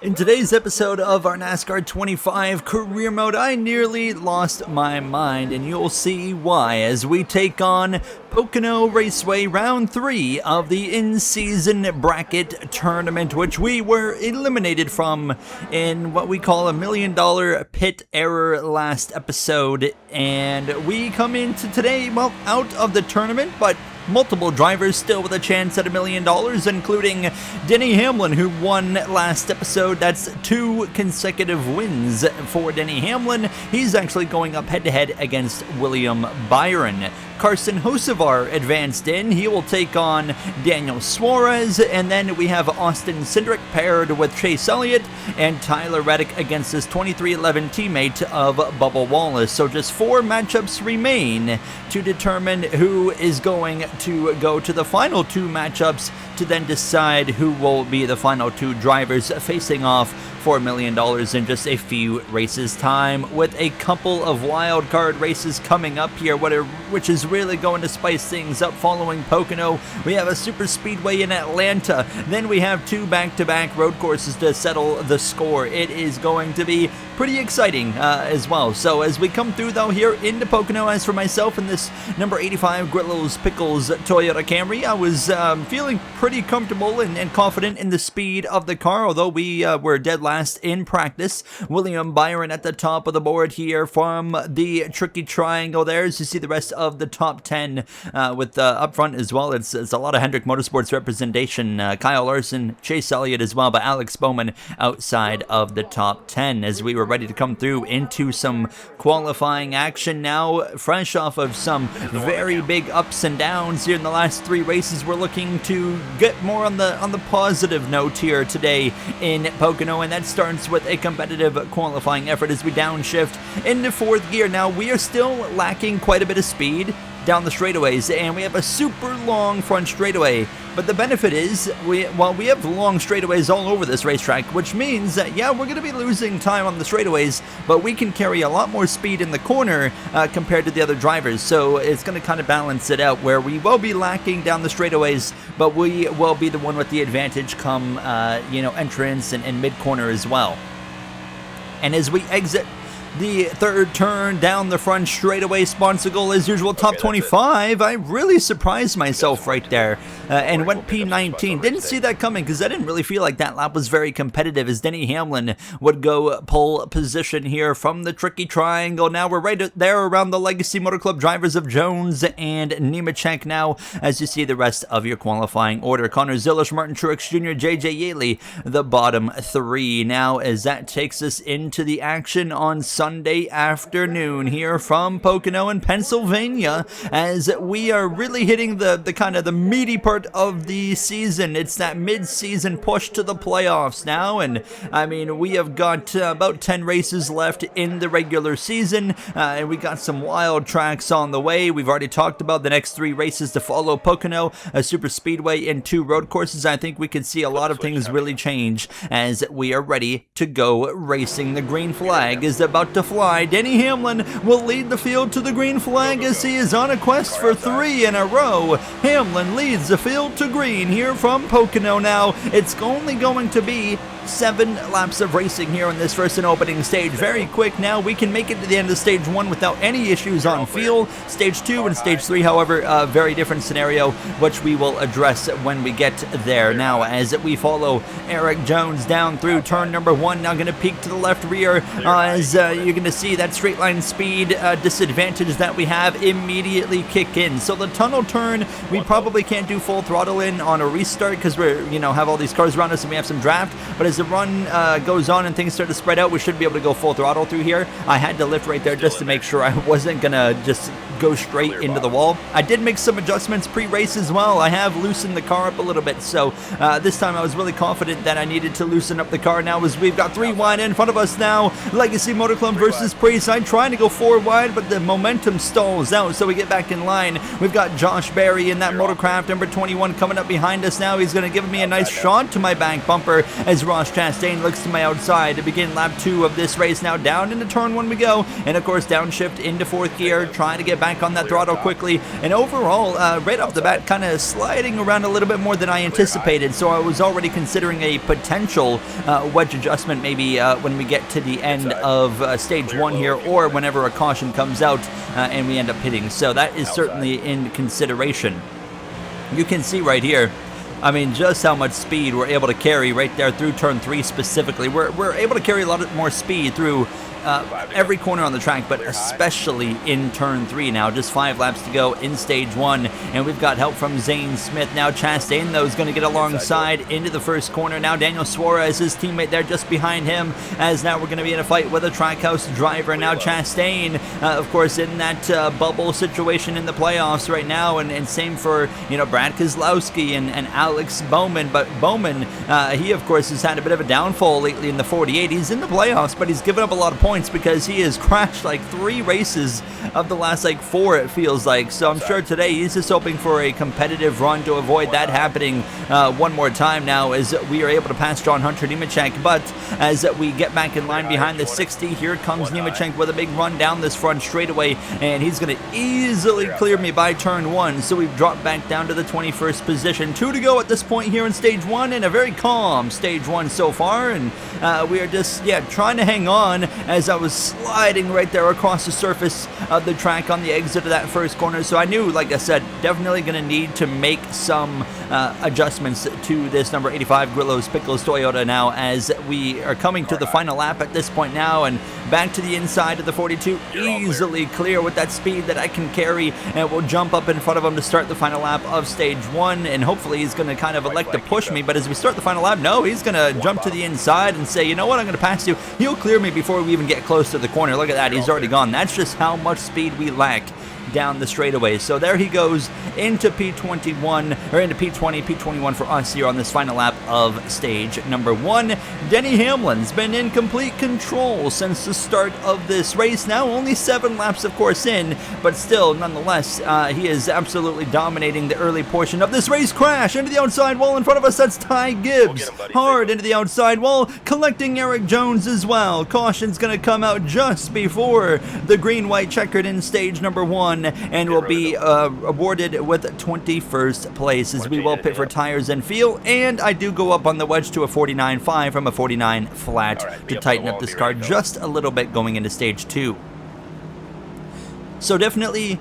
In today's episode of our NASCAR 25 Career Mode, I nearly lost my mind, and you'll see why as we take on Pocono Raceway Round 3 of the in-season bracket tournament, which we were eliminated from in what we call a $1 million pit error last episode. And we come into today, well, out of the tournament, but multiple drivers still with a chance at $1 million, including Denny Hamlin, who won last episode. That's 2 consecutive wins for Denny Hamlin. He's actually going up head-to-head against William Byron. Carson Hocevar advanced in. He will take on Daniel Suarez. And then we have Austin Cindric paired with Chase Elliott and Tyler Reddick against his 2311 teammate of Bubba Wallace. So just 4 matchups remain to determine who is going to go to the final 2 matchups to then decide who will be the final 2 drivers facing off for $1 million in just a few races time, with a couple of wild card races coming up here, which is really going to spice things up. Following Pocono, we have a super speedway in Atlanta. Then we have 2 back-to-back road courses to settle the score. It is going to be pretty exciting as well. So as we come through though here into Pocono, as for myself in this number 85 Grillo's Pickles Toyota Camry, I was feeling pretty comfortable and confident in the speed of the car, although we were dead last in practice. William Byron at the top of the board here from the tricky triangle there, as you see the rest of the top 10 with up front as well. It's a lot of Hendrick Motorsports representation. Kyle Larson, Chase Elliott as well, but Alex Bowman outside of the top 10 as we were ready to come through into some qualifying action now, fresh off of some very big ups and downs here in the last 3 races. We're looking to get more on the positive note here today in Pocono, and that starts with a competitive qualifying effort as we downshift into 4th gear. Now, we are still lacking quite a bit of speed down the straightaways, and we have a super long front straightaway. But the benefit is, we have long straightaways all over this racetrack, which means that, yeah, we're going to be losing time on the straightaways, but we can carry a lot more speed in the corner compared to the other drivers. So it's going to kind of balance it out, where we will be lacking down the straightaways, but we will be the one with the advantage come, entrance and mid-corner as well. And as we exit the 3rd turn down the front straightaway, sponsor goal as usual, top 25. I really surprised myself right there and went P19. Didn't see that coming because I didn't really feel like that lap was very competitive, as Denny Hamlin would go pole position here from the tricky triangle. Now we're right there around the Legacy Motor Club drivers of Jones and Nemechek now, as you see the rest of your qualifying order. Connor Zilish, Martin Truex Jr., JJ Yaley, the bottom 3 now, as that takes us into the action on Sunday afternoon here from Pocono in Pennsylvania, as we are really hitting the kind of the meaty part of the season. It's that mid-season push to the playoffs now, and I mean, we have got about 10 races left in the regular season, and we got some wild tracks on the way. We've already talked about the next 3 races to follow Pocono, a super speedway and 2 road courses. I think we could see a lot of things really change as we are ready to go racing. The green flag is about to fly. Denny Hamlin will lead the field to the green flag as he is on a quest for 3 in a row. Hamlin leads the field to green here from Pocono now. It's only going to be 7 laps of racing here on this first and opening stage. Very quick now. We can make it to the end of stage 1 without any issues on fuel. Stage 2 and stage 3, however, a very different scenario, which we will address when we get there. Now, as we follow Eric Jones down through turn number 1, now going to peek to the left rear as you're going to see that straight line speed disadvantage that we have immediately kick in. So the tunnel turn, we probably can't do full throttle in on a restart because we're, have all these cars around us and we have some draft. But as the run goes on and things start to spread out, we should be able to go full throttle through here. I had to lift right there just to make sure I wasn't going to just go straight into the wall. I did make some adjustments pre-race as well. I have loosened the car up a little bit, so this time I was really confident that I needed to loosen up the car now, as we've got 3 wide in front of us now. Legacy Motor Club versus Preside, trying to go 4 wide, but the momentum stalls out, so we get back in line. We've got Josh Berry in that Motorcraft number 21 coming up behind us now. He's going to give me a nice shot to my back bumper as Ross Josh Chastain looks to my outside to begin lap 2 of this race. Now down into turn 1 we go, and of course downshift into 4th gear, trying to get back on that throttle quickly, and overall, right off the bat, kind of sliding around a little bit more than I anticipated, so I was already considering a potential wedge adjustment maybe when we get to the end of stage 1 here, or whenever a caution comes out and we end up hitting. So that is certainly in consideration. You can see right here, I mean, just how much speed we're able to carry right there through turn 3 specifically. We're able to carry a lot more speed through every corner on the track, but especially in turn 3 now. Just 5 laps to go in stage 1, and we've got help from Zane Smith. Now Chastain, though, is going to get alongside into the first corner. Now Daniel Suarez, his teammate there just behind him, as now we're going to be in a fight with a Trackhouse driver. Now Chastain, of course, in that bubble situation in the playoffs right now, and same for, you know, Brad Keselowski and Alex Bowman. But Bowman, he, of course, has had a bit of a downfall lately in the 48. He's in the playoffs, but he's given up a lot of points because he has crashed like 3 races of the last like 4, it feels like. So I'm sure today he's just hoping for a competitive run to avoid that happening one more time now, as we are able to pass John Hunter Nemechek. But as we get back in line behind the 60, here comes Nemechek with a big run down this front straightaway, and he's going to easily clear me by turn 1. So we've dropped back down to the 21st position. 2 to go at this point here in stage 1, and a very calm stage 1 so far, and we are just trying to hang on as I was sliding right there across the surface of the track on the exit of that first corner. So I knew, like I said, definitely going to need to make some adjustments to this number 85 Grillo's Pickles Toyota now, as we are coming to the final lap at this point now, and back to the inside of the 42, easily clear with that speed that I can carry, and we'll jump up in front of him to start the final lap of stage 1, and hopefully he's going to kind of elect to push me. But as we start the final lap, no, he's going to jump to the inside and say, you know what, I'm going to pass you. He'll clear me before we even get close to the corner. Look at that, he's already gone. That's just how much speed we lack down the straightaway. So there he goes into P21, or into P20, P21 for us here on this final lap of stage number 1. Denny Hamlin's been in complete control since the start of this race. Now only 7 laps, of course, in, but still, nonetheless, he is absolutely dominating the early portion of this race. Crash into the outside wall in front of us. That's Ty Gibbs. Hard into the outside wall, collecting Eric Jones as well. Caution's going to come out just before the green-white checkered in stage number 1, and will be awarded with 21st place, as we will pit for tires and fuel, and I do go up on the wedge to a 49.5 from a 49 flat to tighten up this car just a little bit going into stage 2. So definitely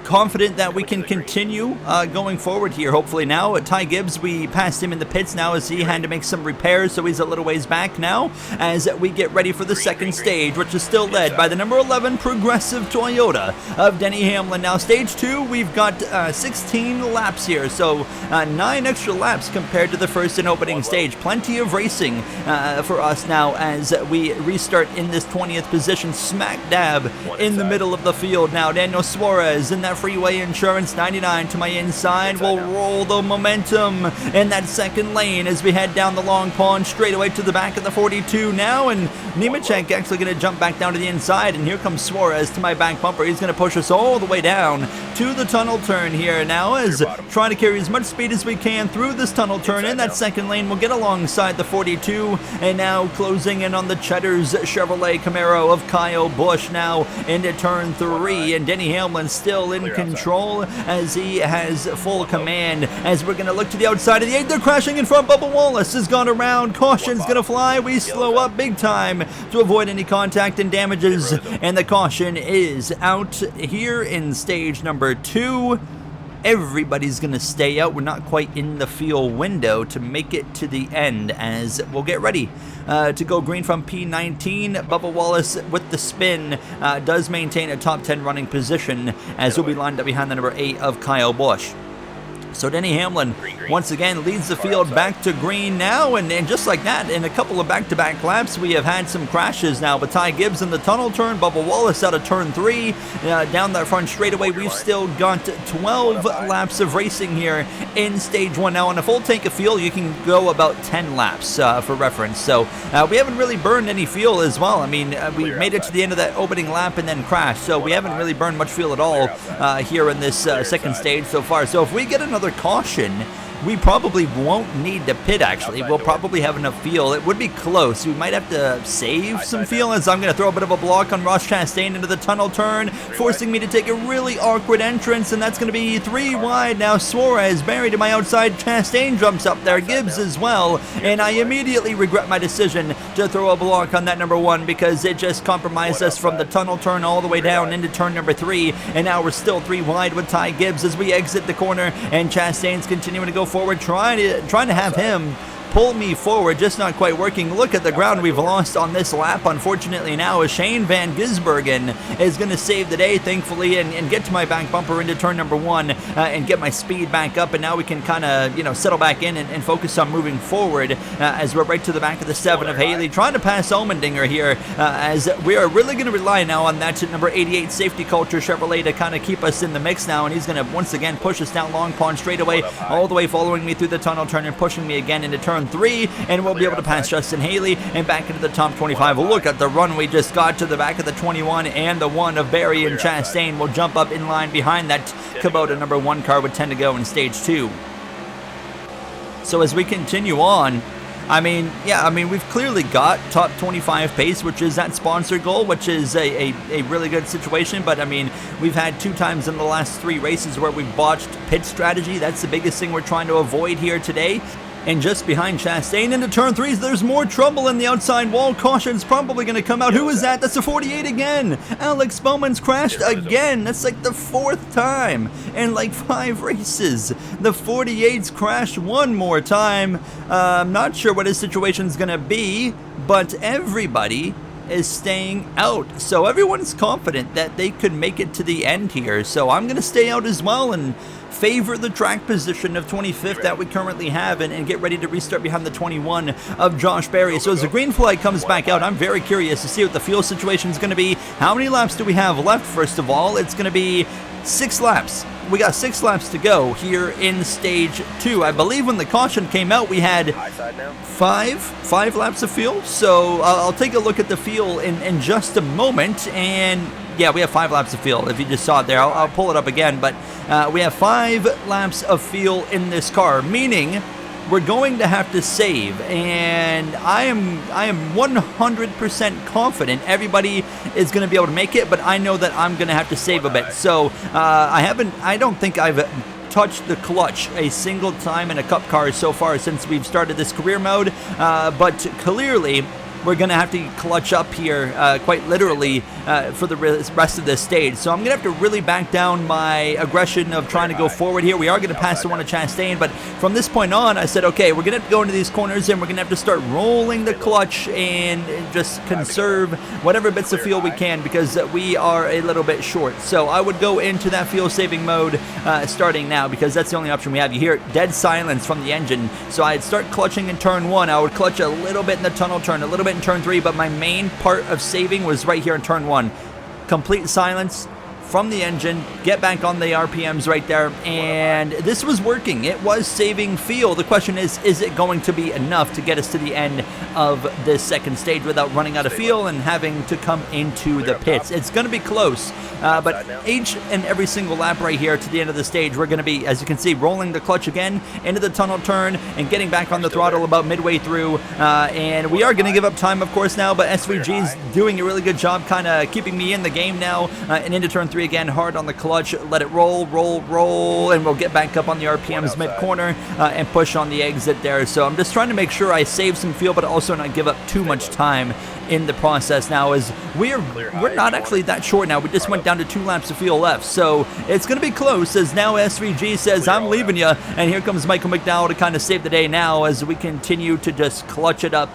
confident that we can continue going forward here. Hopefully now, Ty Gibbs, we passed him in the pits now as he had to make some repairs, so he's a little ways back now as we get ready for the second stage, which is still led by the number 11 Progressive Toyota of Denny Hamlin. Now stage 2, we've got 16 laps here, so 9 extra laps compared to the first and opening stage. Plenty of racing for us now as we restart in this 20th position, smack dab in the middle of the field. Now Daniel Suarez in that freeway insurance 99 to my inside will roll the momentum in that second lane as we head down the long pond straightaway to the back of the 42 now, and Nemechek actually going to jump back down to the inside, and here comes Suarez to my back bumper. He's going to push us all the way down to the tunnel turn here now, as trying to carry as much speed as we can through this tunnel turn in that second lane. We'll get alongside the 42, and now closing in on the Cheddar's Chevrolet Camaro of Kyle Busch now into turn 3, and Denny Hamlin still in control as he has full command. As we're going to look to the outside of the 8, they're crashing in front. Bubba Wallace has gone around. Caution's going to fly. We slow up big time to avoid any contact and damages, and the caution is out here in stage number 2. Everybody's going to stay out. We're not quite in the fuel window to make it to the end, as we'll get ready to go green from P19. Bubba Wallace with the spin does maintain a top 10 running position, as will be lined up behind the number 8 of Kyle Busch. So Denny Hamlin once again leads the field back to green now, and just like that, in a couple of back-to-back laps, we have had some crashes now. But Ty Gibbs in the tunnel turn, Bubba Wallace out of turn 3, down that front straightaway. We've still got 12 laps of racing here in stage 1. Now on a full tank of fuel, you can go about 10 laps for reference. So we haven't really burned any fuel as well. I mean, we made it to the end of that opening lap and then crashed, so we haven't really burned much fuel at all here in this second stage so far. So if we get another caution we probably won't need to pit, actually. We'll probably have enough fuel. It would be close. We might have to save some fuel, as I'm going to throw a bit of a block on Ross Chastain into the tunnel turn, forcing me to take a really awkward entrance, and that's going to be 3 wide now. Suarez buried to my outside. Chastain jumps up there, Gibbs as well, and I immediately regret my decision to throw a block on that number 1 because it just compromised us from the tunnel turn all the way down into turn number 3, and now we're still 3 wide with Ty Gibbs as we exit the corner, and Chastain's continuing to go forward, trying to have him pull me forward, just not quite working. Look at the ground we've lost on this lap, unfortunately, now, as Shane Van Gisbergen is going to save the day, thankfully, and get to my back bumper into turn number 1 and get my speed back up, and now we can kind of, settle back in and focus on moving forward as we're right to the back of the 7 of Haley, trying to pass Allmendinger here, as we are really going to rely now on that number 88 Safety Culture Chevrolet to kind of keep us in the mix now, and he's going to once again push us down Long Pond straightaway, all the way following me through the tunnel turn and pushing me again into turn 3, and we'll be able to pass Justin Haley and back into the top 25. Look at the run we just got to the back of the 21 and the 1 of Barry and Chastain. Will jump up in line behind that Kubota number 1 car with 10 to go in stage 2. So as we continue on, we've clearly got top 25 pace, which is that sponsor goal, which is a really good situation. But, we've had 2 times in the last 3 races where we've botched pit strategy. That's the biggest thing we're trying to avoid here today. And just behind Chastain into turn 3, there's more trouble in the outside wall. Caution's probably going to come out. Who is that? That's a 48 again. Alex Bowman's crashed again. That's like the 4th time in like 5 races. The 48's crashed 1 more time. I'm not sure what his situation's going to be, but everybody is staying out. So everyone's confident that they could make it to the end here. So I'm going to stay out as well and favor the track position of 25th that we currently have and get ready to restart behind the 21 of Josh Berry. So as the green flag comes back out, I'm very curious to see what the fuel situation is going to be. How many laps do we have left? First of all, it's going to be 6 laps. We got 6 laps to go here in stage 2. I believe when the caution came out, we had 5 laps of fuel. So I'll take a look at the fuel in just a moment, and yeah, we have 5 laps of fuel. If you just saw it there, I'll pull it up again. But we have 5 laps of fuel in this car, meaning we're going to have to save. And I am 100% confident everybody is going to be able to make it, but I know that I'm going to have to save a bit. So I don't think I've touched the clutch a single time in a Cup car so far since we've started this career mode. But clearly, we're going to have to clutch up here, quite literally, for the rest of this stage. So I'm going to have to really back down my aggression of trying to go forward here. We are going to pass the 1 of Chastain, but from this point on, I said, okay, we're going to have to go into these corners, and we're going to have to start rolling the clutch and just conserve whatever bits of fuel we can, because we are a little bit short. So I would go into that fuel-saving mode starting now, because that's the only option we have. You hear dead silence from the engine. So I'd start clutching in turn 1. I would clutch a little bit in the tunnel turn, a little bit in turn 3, but my main part of saving was right here in turn 1. Complete silence from the engine, get back on the RPMs right there, and this was working. It was saving fuel. The question is it going to be enough to get us to the end of this second stage without running out of fuel and having to come into the pits? It's going to be close, but each and every single lap right here to the end of the stage, we're going to be, as you can see, rolling the clutch again into the tunnel turn and getting back on the throttle about midway through, and we are going to give up time, of course, now, but SVG's doing a really good job kind of keeping me in the game now, and into turn 3 again, hard on the clutch, let it roll, and we'll get back up on the RPMs mid-corner and push on the exit there. So I'm just trying to make sure I save some fuel, but also not give up too much time in the process now, as we're not actually that short now. We just went down to 2 laps of fuel left, so it's going to be close, as now SVG says, I'm leaving you, and here comes Michael McDowell to kind of save the day now as we continue to just clutch it up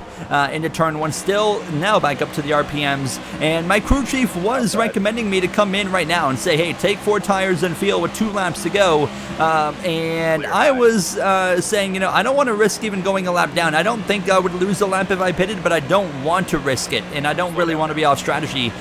into turn 1, still now back up to the RPMs. And my crew chief was recommending me to come in right now and say, hey, take 4 tires and fuel with 2 laps to go, and I was saying, I don't want to risk even going a lap down. I don't think I would lose a lap if I pitted, but I don't want to risk it, and I don't really want to be off strategy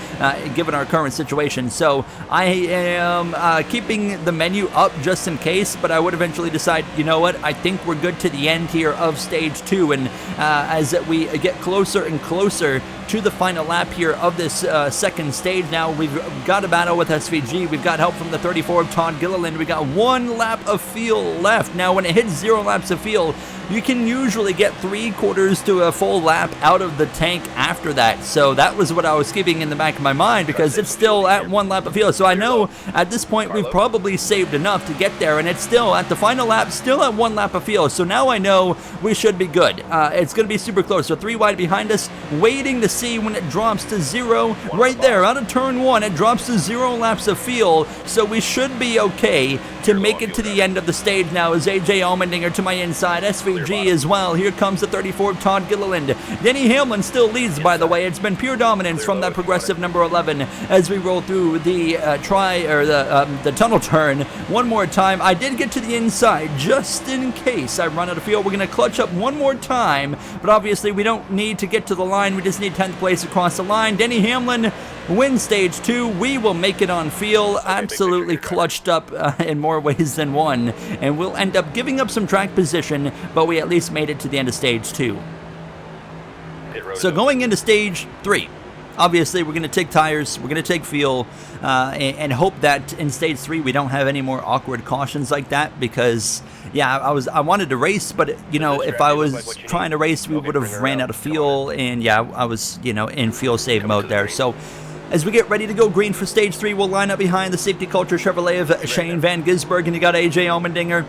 given our current situation. So I am keeping the menu up just in case, but I would eventually decide, you know what, I think we're good to the end here of stage 2, and as we get closer and closer to the final lap here of this second stage, now we've got a battle with a SVG. We've got help from the 34 of Todd Gilliland. We got 1 lap of fuel left. Now, when it hits 0 laps of fuel, you can usually get 3/4 to a full lap out of the tank after that. So that was what I was keeping in the back of my mind, because it's still at 1 lap of fuel. So I know at this point we've probably saved enough to get there, and it's still at the final lap, still at 1 lap of fuel. So now I know we should be good. It's going to be super close. So 3 wide behind us, waiting to see when it drops to 0. Right there, out of turn 1, it drops to 0 laps of fuel. So we should be okay to make it to the end of the stage now, as AJ Allmendinger to my inside, SVG as well. Here comes the 34 Todd Gilliland. Denny Hamlin still leads, by the way. It's been pure dominance from that progressive number 11 as we roll through the the tunnel turn one more time. I did get to the inside just in case I run out of fuel. We're going to clutch up one more time, but obviously we don't need to get to the line. We just need 10th place across the line. Denny Hamlin wins stage 2. We will make it on fuel. Absolutely clutched up in more ways than one, and we'll end up giving up some track position, but we at least made it to the end of stage 2. So going into stage 3, obviously we're going to take tires, we're going to take fuel, and hope that in stage 3 we don't have any more awkward cautions like that, because yeah, I wanted to race, but you know, if I was trying to race, we would have ran out of fuel, and yeah, I was, you know, in fuel save mode there. So as we get ready to go green for stage 3, we'll line up behind the Safety Culture Chevrolet of Shane Van Gisbergen, and you got AJ Allmendinger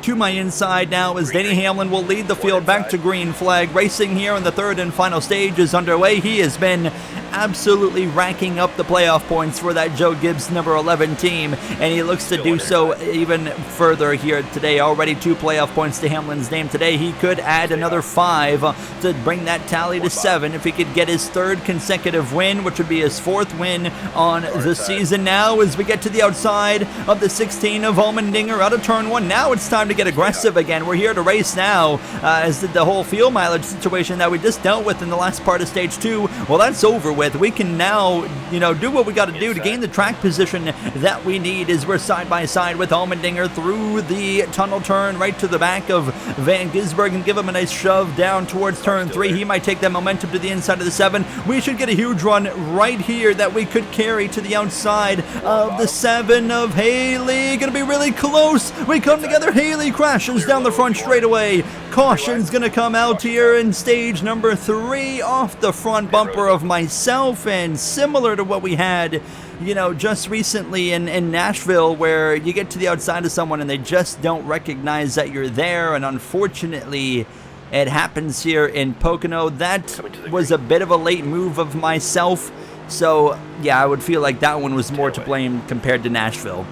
to my inside now, as Denny Hamlin will lead the field back to green flag. Racing here in the 3rd and final stage is underway. He has been absolutely racking up the playoff points for that Joe Gibbs number 11 team, and he looks to do so even further here today. Already 2 playoff points to Hamlin's name today. He could add another 5 to bring that tally to 7 if he could get his 3rd consecutive win, which would be his 4th win on the season. Now as we get to the outside of the 16 of Allmendinger out of turn 1, now it's time to get aggressive again. We're here to race now, as the whole fuel mileage situation that we just dealt with in the last part of stage 2, well, that's over with. We can now, you know, do what we got to do to gain the track position that we need, as we're side by side with Allmendinger through the tunnel turn right to the back of Van Gisbergen, and give him a nice shove down towards turn 3. He might take that momentum to the inside of the 7. We should get a huge run right here that we could carry to the outside of the 7 of Haley. Gonna be really close. We come together. Haley crashes down the front straightaway. Caution's gonna come out here in stage number 3 off the front bumper of myself, and similar to what we had, you know, just recently in Nashville, where you get to the outside of someone and they just don't recognize that you're there, and unfortunately it happens here in Pocono. That was a bit of a late move of myself, so yeah, I would feel like that one was more to blame compared to Nashville.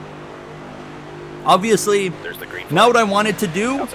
Obviously, not what I wanted to do,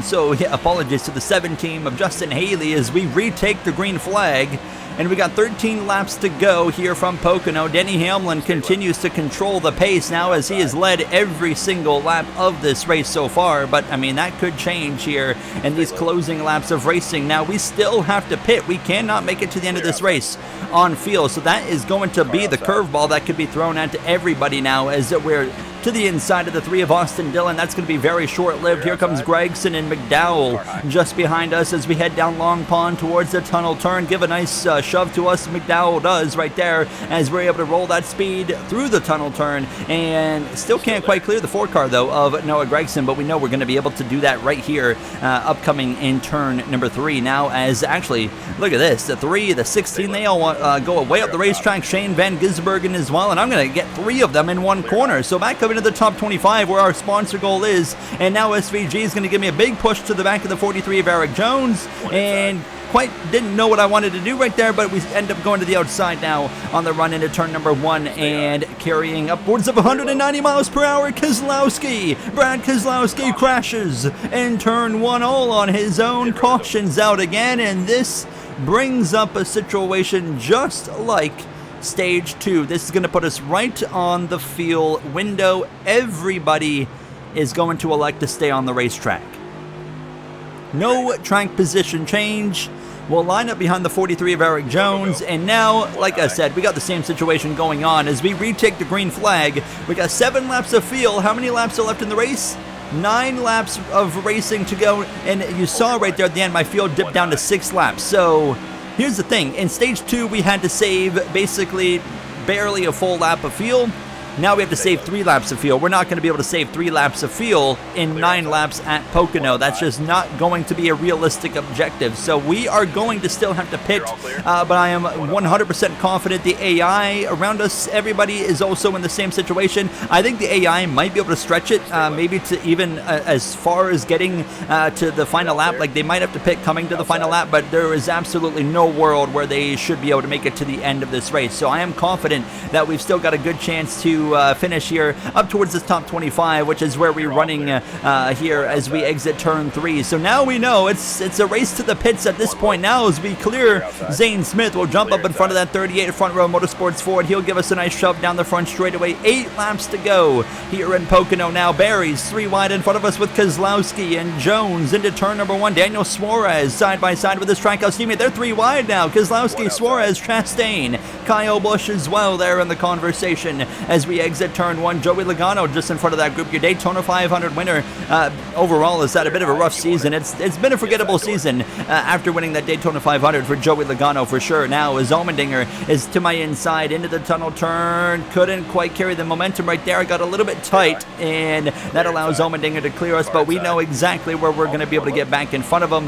so yeah, apologies to the 7 team of Justin Haley as we retake the green flag, and we got 13 laps to go here from Pocono. Denny Hamlin continues to control the pace now, as he has led every single lap of this race so far, but I mean, that could change here in these closing laps of racing. Now, we still have to pit. We cannot make it to the end of this race on fuel, so that is going to be the curveball that could be thrown at everybody now, as we're to the inside of the 3 of Austin Dillon. That's going to be very short-lived. Here comes Gregson and McDowell just behind us as we head down Long Pond towards the tunnel turn. Give a nice shove to us. McDowell does right there, as we're able to roll that speed through the tunnel turn, and still can't quite clear the 4 car though of Noah Gregson, but we know we're going to be able to do that right here upcoming in turn number 3 now, as actually, look at this, the 3, the 16, they all go way up the racetrack. Shane Van Gisbergen as well, and I'm going to get 3 of them in one corner. So back up into the top 25 where our sponsor goal is, and now SVG is going to give me a big push to the back of the 43 of Eric Jones, and quite didn't know what I wanted to do right there, but we end up going to the outside now on the run into turn number 1 and carrying upwards of 190 miles per hour. Brad Keselowski crashes in turn 1 all on his own. Cautions out again, and this brings up a situation just like stage 2. This is going to put us right on the fuel window. Everybody is going to elect to stay on the racetrack. No track position change. We'll line up behind the 43 of Eric Jones, and now, like I said, we got the same situation going on as we retake the green flag. We got 7 laps of fuel. How many laps are left in the race? 9 laps of racing to go, and you saw right there at the end my fuel dipped down to 6 laps. So here's the thing, in stage 2 we had to save basically barely a full lap of fuel. Now we have to save 3 laps of fuel. We're not going to be able to save 3 laps of fuel in 9 laps at Pocono. That's just not going to be a realistic objective. So we are going to still have to pit, but I am 100% confident the AI around us, everybody is also in the same situation. I think the AI might be able to stretch it, maybe to even as far as getting to the final lap. Like, they might have to pit coming to the final lap, but there is absolutely no world where they should be able to make it to the end of this race. So I am confident that we've still got a good chance to finish here up towards this top 25, which is where we're running here as we exit turn 3. So now we know it's a race to the pits at this point now as we clear. Zane Smith will jump up in front of that 38 Front Row Motorsports Ford. He'll give us a nice shove down the front straightaway. 8 laps to go here in Pocono now. Barry's 3 wide in front of us with Kozlowski and Jones into turn number 1. Daniel Suarez side by side with his Trackhouse teammate. They're 3 wide now. Kozlowski, Suarez, Chastain, Kyle Busch as well there in the conversation as we exit turn 1. Joey Logano just in front of that group. Your Daytona 500 winner overall has had a bit of a rough season. It's been a forgettable season after winning that Daytona 500 for Joey Logano for sure. Now as Allmendinger is to my inside into the tunnel turn, couldn't quite carry the momentum right there. Got a little bit tight, and that allows Allmendinger to clear us, but we know exactly where we're going to be able to get back in front of him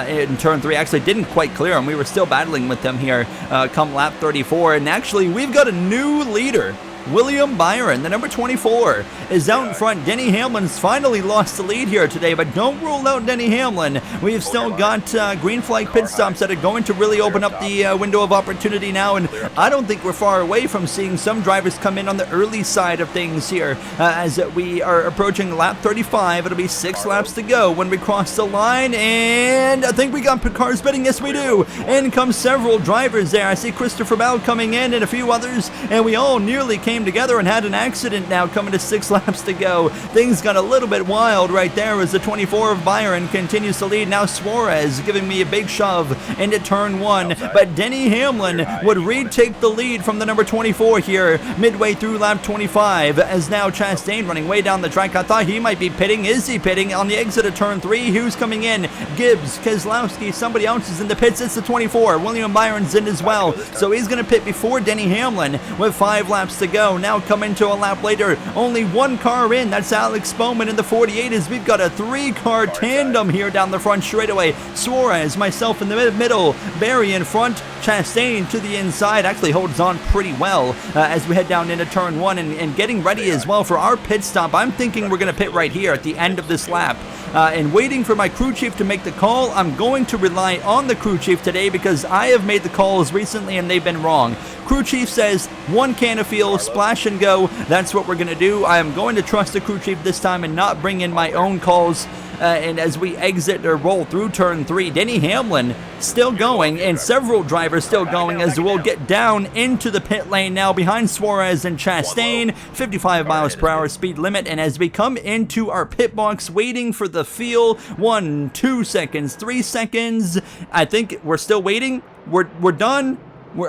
in turn 3. Actually didn't quite clear him. We were still battling with them here come lap 34, and actually we've got a new leader. William Byron, the number 24, is out in front. Denny Hamlin's finally lost the lead here today, but don't rule out Denny Hamlin. We've still got green flag pit stops that are going to really open up the window of opportunity now, and I don't think we're far away from seeing some drivers come in on the early side of things here as we are approaching lap 35. It'll be 6 laps to go when we cross the line, and I think we got cars bidding. Yes, we do. In come several drivers there. I see Christopher Bell coming in and a few others, and we all nearly came together and had an accident now coming to 6 laps to go. Things got a little bit wild right there as the 24 of Byron continues to lead. Now Suarez giving me a big shove into turn 1, but Denny Hamlin would retake the lead from the number 24 here midway through lap 25 as now Chastain running way down the track. I thought he might be pitting. Is he pitting on the exit of turn 3? Who's coming in? Gibbs, Keselowski, somebody else is in the pits. It's the 24. William Byron's in as well, so he's going to pit before Denny Hamlin with 5 laps to go. Now coming to a lap later, only 1 car in. That's Alex Bowman in the 48 as we've got a 3-car tandem here down the front straightaway. Suarez, myself in the middle, Barry in front, Chastain to the inside. Actually holds on pretty well as we head down into turn 1 and getting ready as well for our pit stop. I'm thinking we're going to pit right here at the end of this lap. And waiting for my crew chief to make the call. I'm going to rely on the crew chief today because I have made the calls recently and they've been wrong. Crew chief says 1 can of fuel, splash and go. That's what we're going to do. I am going to trust the crew chief this time and not bring in my own calls. And as we exit or roll through turn 3, Denny Hamlin still going and several drivers still going as we'll get down into the pit lane now behind Suarez and Chastain. 55 miles per hour speed limit, and as we come into our pit box waiting for the fuel, 1, 2 seconds, 3 seconds. I think we're still waiting. We're done.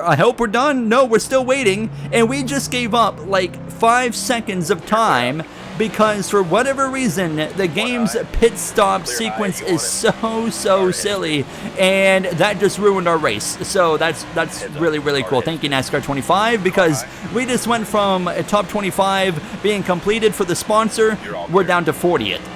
I hope we're done. No, we're still waiting, and we just gave up like 5 seconds of time because for whatever reason the game's pit stop sequence is so silly, and that just ruined our race. So that's really cool. Thank you NASCAR 25, because we just went from a top 25 being completed for the sponsor, we're down to 40th.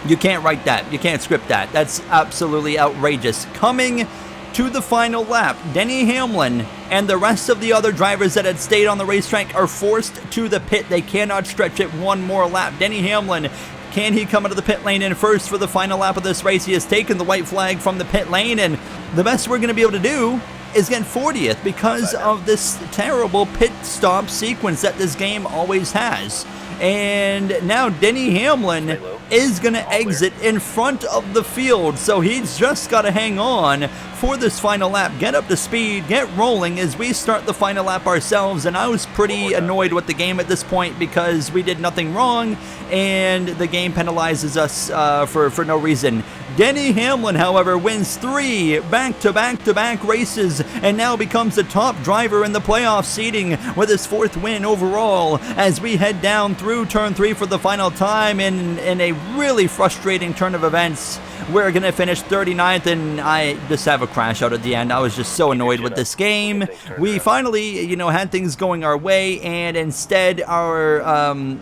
You can't write that. You can't script that. That's absolutely outrageous. Coming to the final lap, Denny Hamlin and the rest of the other drivers that had stayed on the racetrack are forced to the pit. They cannot stretch it 1 more lap. Denny Hamlin, can he come into the pit lane in first for the final lap of this race? He has taken the white flag from the pit lane, and the best we're going to be able to do is get 40th because of this terrible pit stop sequence that this game always has. And now Denny Hamlin is going to exit in front of the field, so he's just got to hang on for this final lap, get up to speed, get rolling as we start the final lap ourselves. And I was pretty annoyed with the game at this point because we did nothing wrong and the game penalizes us for no reason. Denny Hamlin, however, wins 3 back-to-back races and now becomes the top driver in the playoff seeding with his 4th win overall as we head down through turn 3 for the final time in a really frustrating turn of events. we're going to finish 39th, and I just have a crash out at the end. I was just so annoyed with this game. We finally, had things going our way, and instead our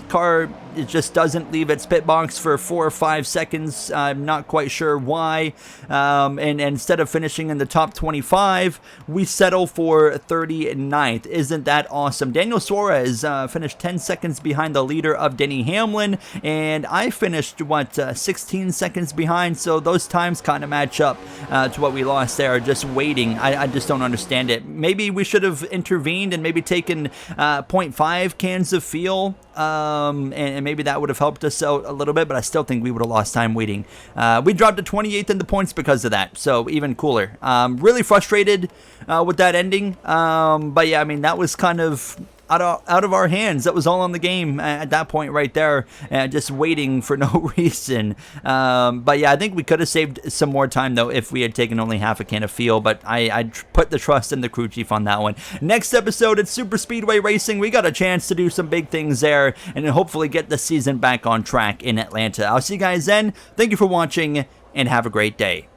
car it just doesn't leave its pit box for 4 or 5 seconds. I'm not quite sure why. And instead of finishing in the top 25, we settle for 39th. Isn't that awesome? Daniel Suarez finished 10 seconds behind the leader of Denny Hamlin, and I finished, 16 seconds behind, so those times kind of match up to what we lost there, just waiting. I just don't understand it. Maybe we should have intervened and maybe taken 0.5 cans of fuel, and maybe that would have helped us out a little bit, but I still think we would have lost time waiting. We dropped to 28th in the points because of that, so even cooler. Really frustrated with that ending, but yeah, I mean, that was kind of out of our hands. That was all on the game at that point right there, just waiting for no reason. But yeah, I think we could have saved some more time though if we had taken only half a can of fuel, but I put the trust in the crew chief on that one. Next episode, it's Super Speedway Racing. We got a chance to do some big things there and hopefully get the season back on track in Atlanta. I'll see you guys then. Thank you for watching and have a great day.